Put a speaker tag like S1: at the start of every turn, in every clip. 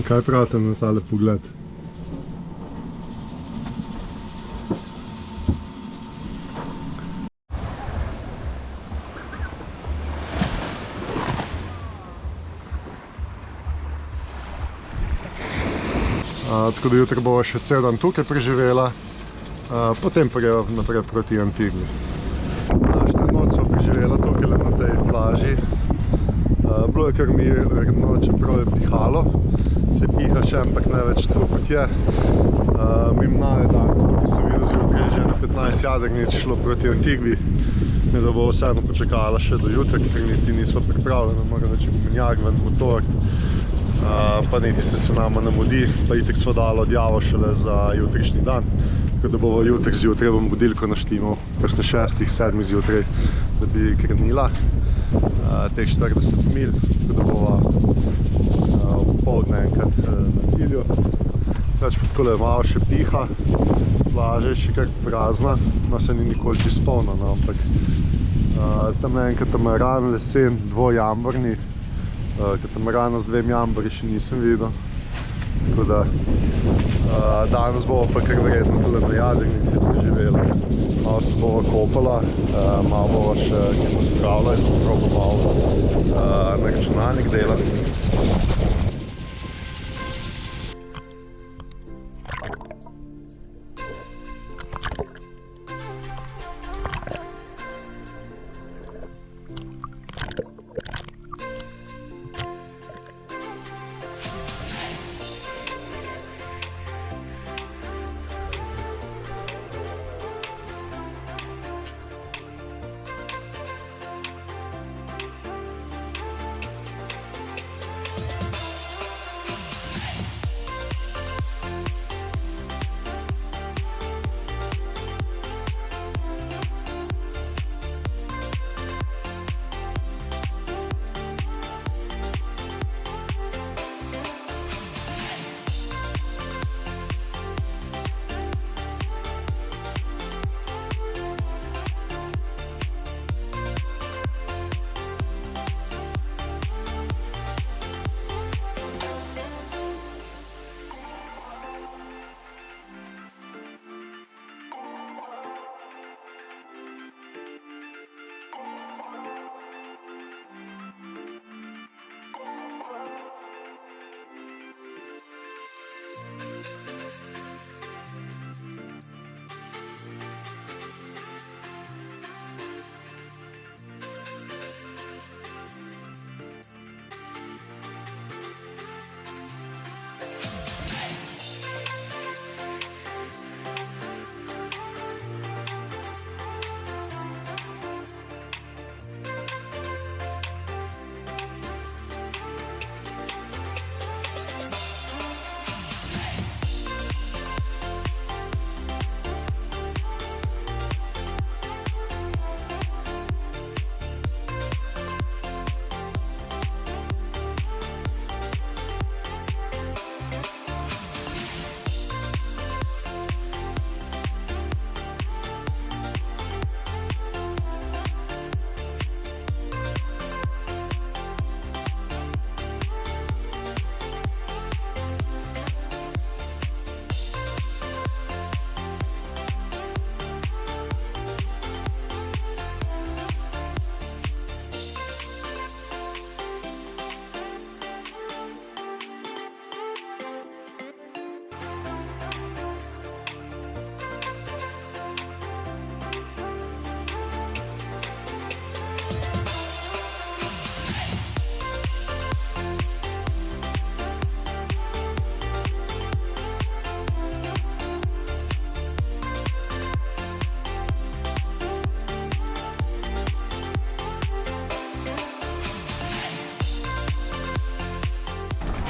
S1: Kaj pravite na tale pogled? Tako da jutri bova še cel dan tukaj preživela, potem pa greva naprej proti Antigvi. Današnjo noč sva preživela tukaj na tej plaži. Bilo je kar mirno, čeprav je pihalo. Se piha še, ampak ne več tako kot je. Mimo je danes, tukaj sem videl zjutraj že na 15 jadrnic šlo proti Antigvi. Mi da bo vseeno počakala še do jutra, ker niti nisva pripravljena, moram reči gumenjak ven motor. Pa niti se nama ne mudi, pa itek sva dala odjavo šele za jutrišnji dan. Tako da bova jutri zjutraj bom budilko naštimal, kakšne 6-7 zjutraj, da bi krenila teh 40 mil, tako da bova popoldne enkrat na cilju. Več pa takole malo še piha, plaža je še kar prazna, no se ni nikoli čisto polna, ampak tam je en katamaran lesen, dvojamborni. Katamarana z 2 jambori še nisem videl. Tako da danes bova pa kar verjetno tule na jadrnici preživela. Malo se bova kopala, malo bova še kaj pospravila in probo malo na računalnik delati.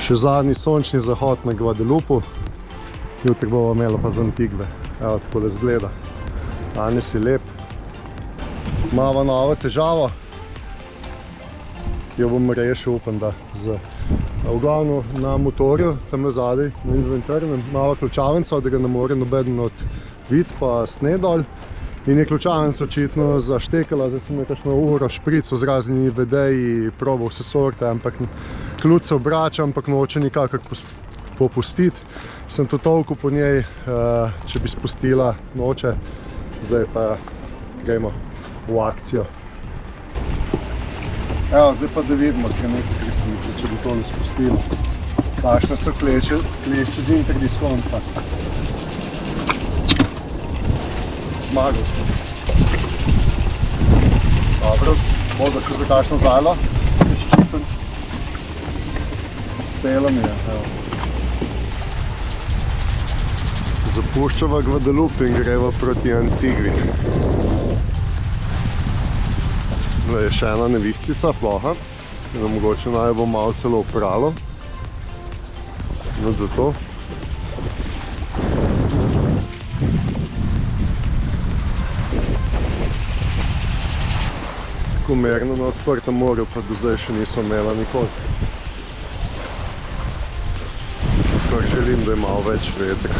S1: Še zadnji sončni zahod na Guadalupu. Jutri bova imela pa z Antigve. Evo, takole zgleda. Danes je lep. Mava novo težavo. Jo bom rešil, upam, da z v glavno na motorju, tam na zadaj, na izventrnem, mava ključavnica, da ga ne more nobeden od vid pa sne dol. In je ključavnica očitno zaštekala, zdaj sem nekakšno uro šprico z raznimi vedeji, probal vse sorte, ampak Ključ se obrača, ampak noče nikakor popustiti. Sem to tolkel po njej, če bi spustila, noče. Zdaj pa gremo v akcijo. Evo, zdaj pa da vidimo, kaj nekaj resnice, če bi tole spustila. Takšne so klešče z interdiskonta. Zmagal sem. Dobro, bodo še za kakšno zajlo. Ščipen. Spelo mi je, evo. Zapuščava Guadalupe in greva proti Antigvi. Zdaj je še ena nevihtica, ploha, ki nam mogoče naj bo malo celo opralo. No, zato. Tako merno na odprtem morju, pa do zdaj še nisem imela nikoli. Mislim, skoraj želim, da je malo več vetra.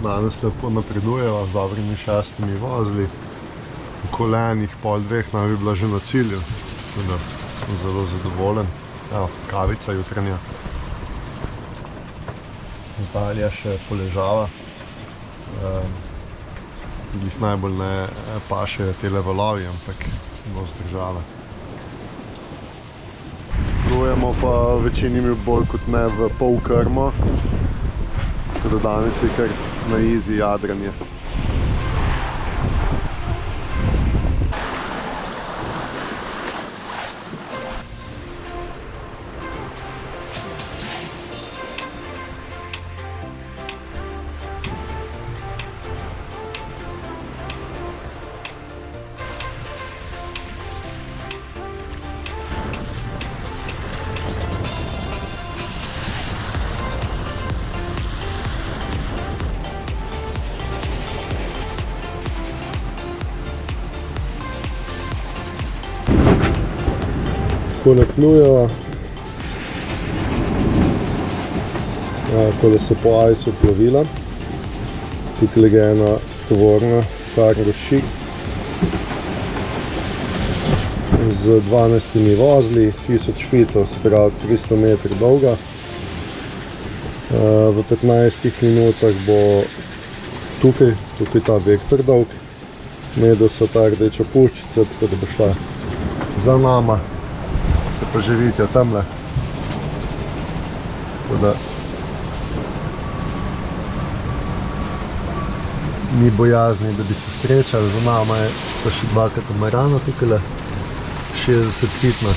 S1: Danes lepo napredujeva z dobrimi 6 vozli. V kolenih pol 2 naj bi bila že na cilju. Tako da sem zelo zadovoljen. Evo, kavica jutranja. Natalija še poležava. Jih najbolj ne pašejo tele valovi, ampak bo zdržala. Plujemo pa večini bolj kot ne v pol krmo. Tako da danes je kar na easy jadranje. Tako naplujeva. Tole so po ajsu plovila. Tukaj je ena tovorna Cargo Chic z 12 vozli, 1000 feetov, se pravi 300 metrov dolga. V 15 minutah bo tukaj ta vektor dolg. Medo so ta rdeča puščica, tako da bo šla za nama. Se pa že vidijo tamle. Tako da ni bojazni, da bi se srečali. Za nama je pa še 2 katamarana tukaj, 60 fitna.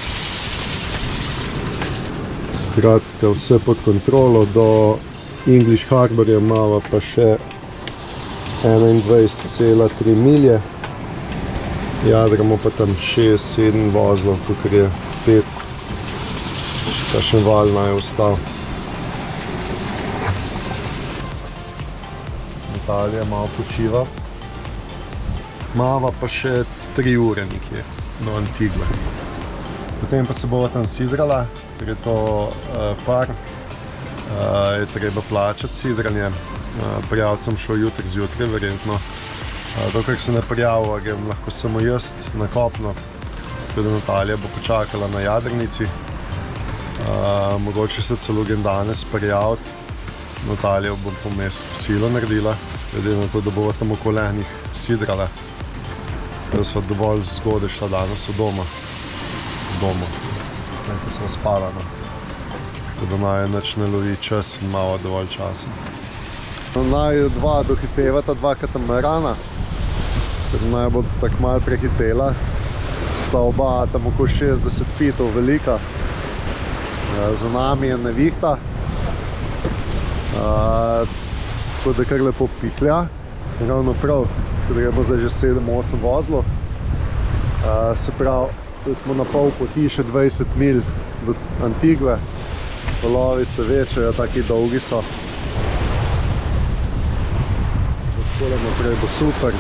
S1: Skratka, vse pod kontrolo. Do English Harborja imamo pa še 21,3 milje. Jadramo pa tam 6-7 vozlov, kakor je 5. Kakšen val naj ostal. Natalija malo počiva. Mava pa še 3 ure nekje do Antigve. Potem pa se bova tam sidrala, ker je to par. Je treba plačati sidranje. Prijaviti sem šel jutri zjutraj, verjetno. Dokler se ne prijavila, grem lahko samo jaz na kopno. Tako da Natalija bo počakala na jadrnici. Mogoče se celo grem danes prijaviti. Natalija bom pomes kosilo naredila, glede na to, da bova tam v kolenih sidrala. Da sva dovolj zgodaj šla danes v doma. Nekaj sva spala, no. Tako da naj nič ne lovi čas in malo dovolj časa. Naj dva dohitevata 2 katamarana, ker naj bo tako malo prehitela. Sta oba tam okoli 60 feetov velika. Za nami je nevihta. Tako da kar lepo pihlja. Ravno prav, tako da gremo zdaj že 7-8 vozlov. Se pravi, da smo na pol poti, še 20 milj do Antigve. Valovi se večajo, taki dolgi so. Tole naprej bo super.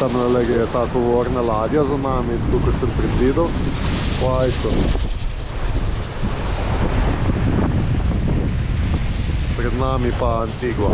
S1: Tam je ta tovorna ladja za nami, tako kot sem predvidel. Po ajsu. pred nami pa Antigua.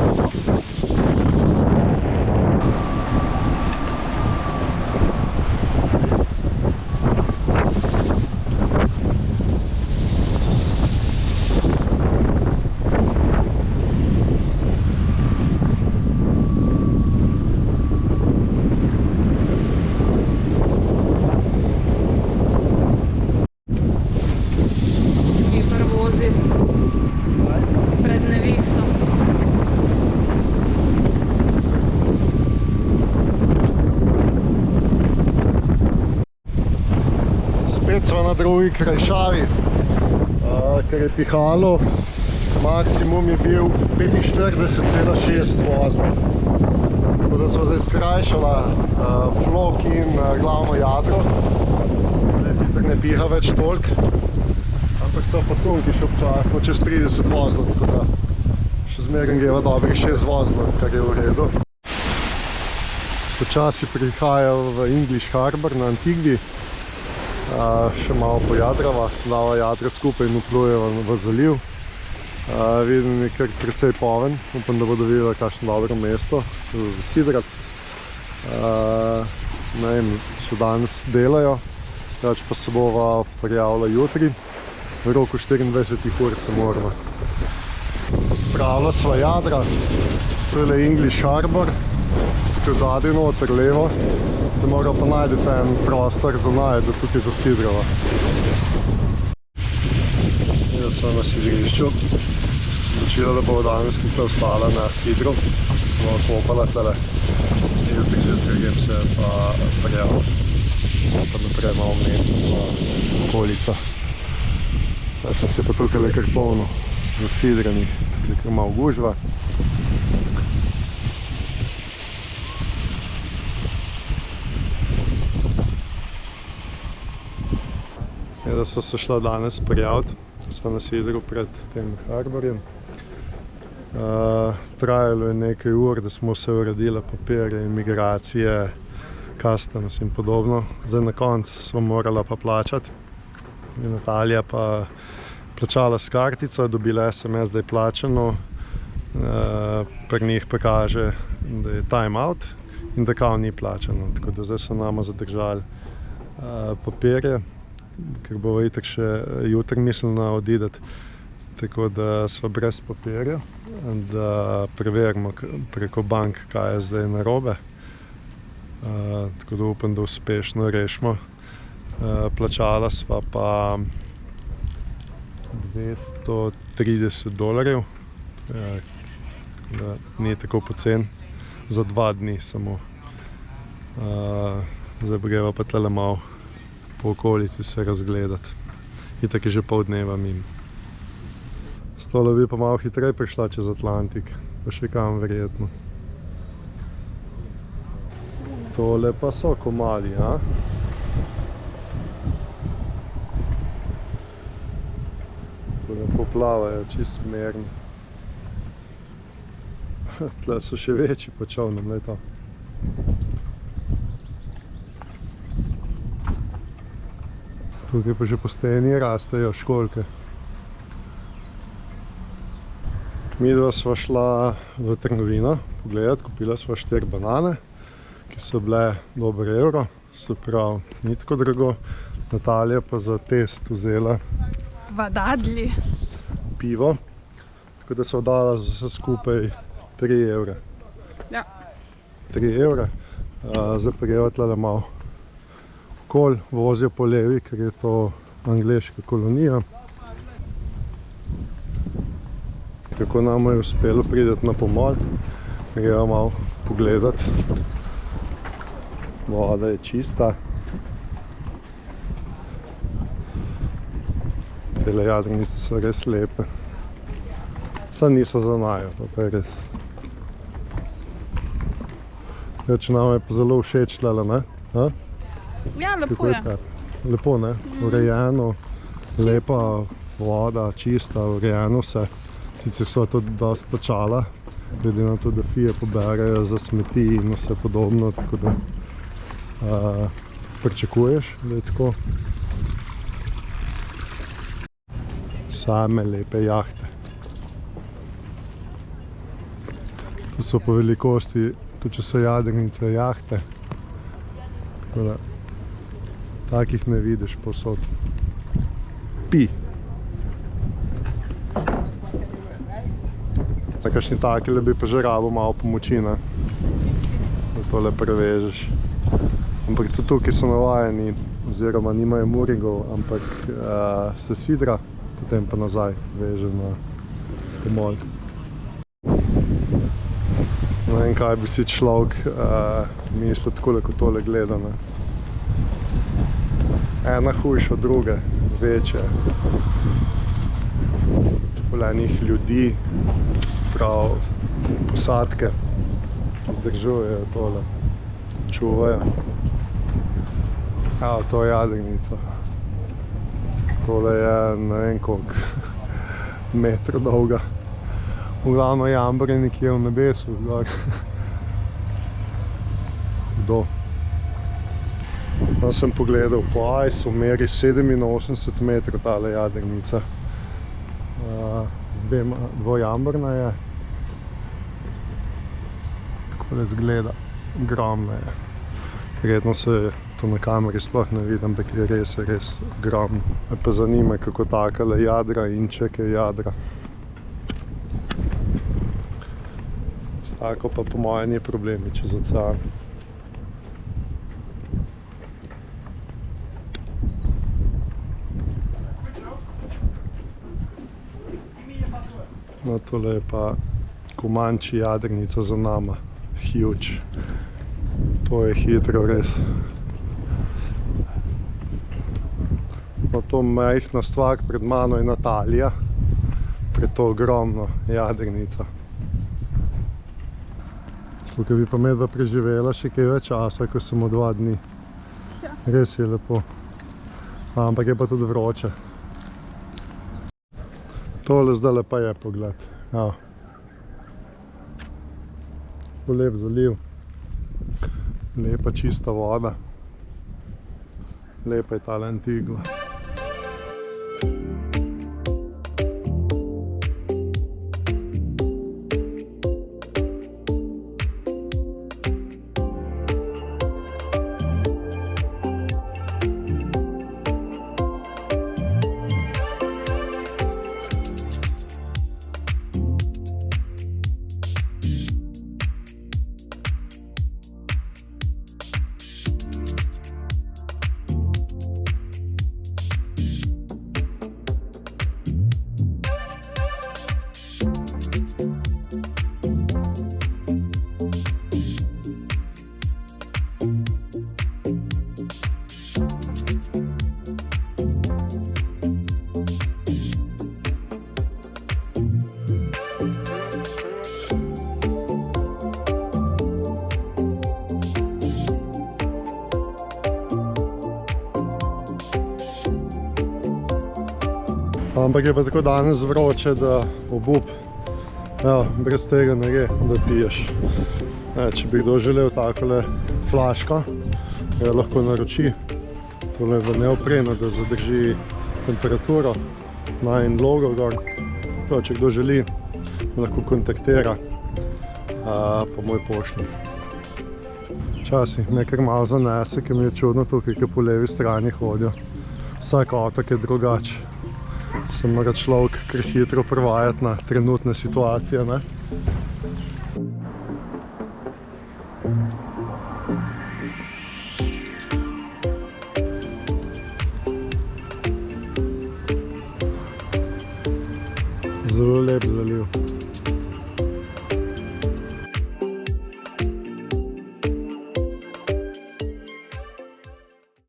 S1: Spet smo na drugi krajšavi, ker je pihalo, maksimum je bil 45,6 vozla. Tako da smo zdaj skrajšala flok in glavno jadro. Zdaj sicer ne piha več toliko, ampak so pa sunki še občasno čez 30 vozlov, tako da še zmeraj greva dobrih 6 vozlov, kar je v redu. Počasi prihajajo v English Harbour na Antigvi. Še malo pojadrava, dava jadra skupaj in vplujeva v zaliv. Vidim je kar precej poven, upam, da bodo videla kakšno dobro mesto za zasidrati. Ne vem, še danes delajo, drugače pa se bova prijavila jutri. V roku 24 ur se moramo. Spravila sva jadra, tole je English Harbour, tukaj zadaj noter levo. Da mora pa najdete en prostor za naj, da tukaj zasidrava. Jaz sem na sidrišču. Sem odločila, da bo danes tukaj ostala na sidru. Sem malo kopala tale. Jutri zjutraj grem se pa prijaviti. Pa naprej malo mesto pa okolica. Zdaj sem se pa tukaj le kar polno zasidranih. Tukaj kar malo gužva. Da so se šla danes prijaviti, smo na sidru pred tem harborjem. Trajalo je nekaj ur, da smo vse uredili, papirje, imigracije, customs in podobno. Zdaj na koncu smo morala pa plačati. Natalija pa plačala s kartico, dobila SMS, da je plačano. Pri njih pa kaže, da je time out in da kao ni plačano. Tako da zdaj so nama zadržali papirje, ker bova itak še jutri mislila odideti, tako da sva brez papirja, da preverimo preko bank, kaj je zdaj narobe. Tako da upam, da uspešno rešimo. Plačala sva pa $230, da ni tako pocen, za 2 dni samo. Zdaj greva pa tale malo po okolici se razgledati. Itak je že pol dneva mimo. S tole bi pa malo hitreje prišla čez Atlantik, pa še kam verjetno. Tole pa so komadi, a? Tole poplavajo čist smerno. Tle so še večji po čovnem, glej to. Tukaj pa že po steni rastejo školjke. Midva sva šla v trgovino pogledati, kupila sva 4 banane, ki so bile dober evro, se pravi, ni tako drago. Natalija pa za test vzela
S2: vadadli
S1: pivo, tako da sva dala za skupaj 3 evre.
S2: Ja.
S1: 3 evre. Zdaj pa greva tle malo okoli, vozijo po levi, ker je to angleška kolonija. Kako nam je uspelo priti na pomol, greva malo pogledati. Voda je čista. Tele jadrnice so res lepe. Sad niso za najo, pa je res. Če nam je pa zelo všeč tale, ne?
S2: Ja, lepo je.
S1: Lepo, ne? Urejeno, lepa voda, čista, urejeno vse. Sicer so tudi dosti plačala, glede na to, da fije poberejo za smeti in vse podobno, tako da pričakuješ, da je tako. Same lepe jahte. Tu so po velikosti, tudi če so jadrnice, jahte. Tako da, takih ne vidiš povsod. Pi. Za kakšni takile bi pa že rabo malo pomoči, ne? Da tole prevežeš. Ampak tudi tukaj so navajeni, oziroma nimajo muringov, ampak se sidra, potem pa nazaj veže na pomol. Ne vem, kaj bi si človek mislil takole, ko tole gleda, ne? Ena hujša od druge, večje. Enih ljudi, prav posadke, vzdržujejo tole, čuvajo. Evo, to je jadrnica. Tole je ne vem koliko metrov dolga. V glavno jambar je nekje v nebesu, gor. Kdo? Tam sem pogledal po ICE, meri 87 metrov tale jadrnica. Dvojamborna je. Takole zgleda, ogromna je. Verjetno se to na kameri sploh ne vidi, ampak je res ogromno. Me pa zanima, kako takale jadra in čeke jadra. S tako pa po mojem ni problemi čez ocean. No, tole je pa Comanche jadrnica za nama. Huge. To je hitro, res. No, to majhna stvar pred mano je Natalija. Pred to ogromno jadrnica. Tukaj bi pa medva preživela še kaj več časa, ko samo 2 dni. Res je lepo. Ampak je pa tudi vroče. Tole zdaj pa je pogled. Evo. Lep zaliv. Lepa čista voda. Lepa je tale Antigua. Ampak je pa tako danes vroče, da obup, evo, brez tega ne gre, da piješ. Če bi kdo želel takole flaško, jo lahko naroči. Tole je v neoprenu, da zadrži temperaturo, najin logo gor. Če kdo želi, lahko kontaktira po moj pošti. Včasih me kar malo zanese, ker mi je čudno tukaj, ker po levi strani hodijo. Vsak otok je drugač. Se mora človek kar hitro prevajati na trenutne situacije, ne?